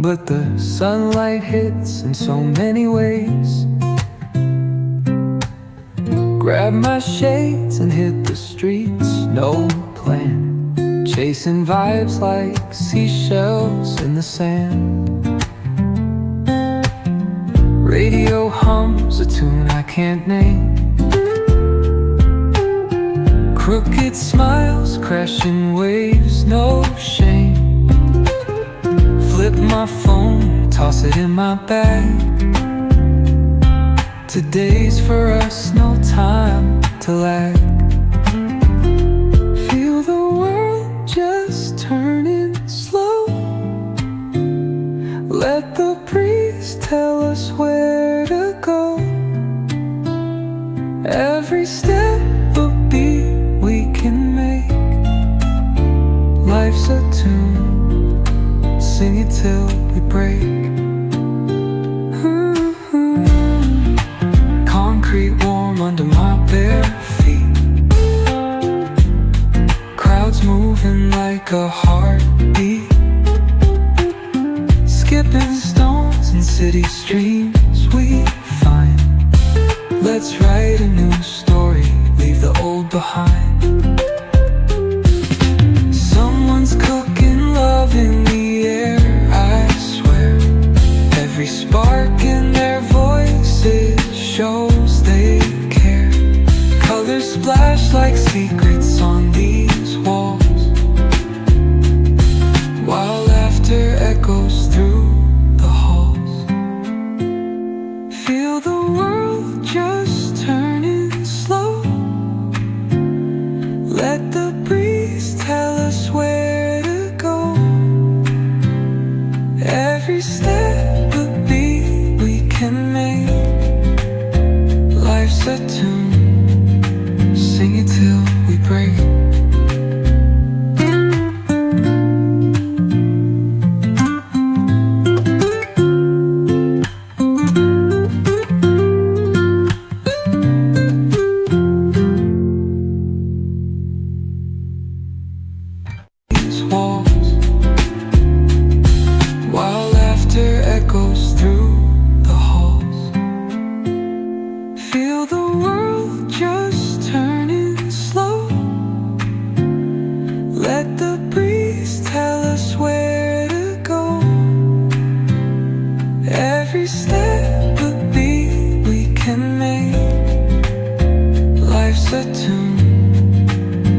but the sunlight hits in so many ways. Grab my shades and hit the streets, no plan, chasing vibes like seashells in the sand. Radio hums a tune I can't name. Crooked smiles, crashing waves, no shame. Flip my phone, toss it in my bag. Today's for us, no time to lag. Feel the world just turning slow. Let the breeze tell us where to go. Every step a beat we can make. Life's a tune, sing it till we break. Concrete warm under my bare feet. Crowds moving like a heartbeat. Skipping stones in city streams we find. Let's write a new story, leave the old behind. Someone's cooking love in the air, I swear. Every spark in their voices shows they care. Colors splash like secrets on these walls, while laughter echoes through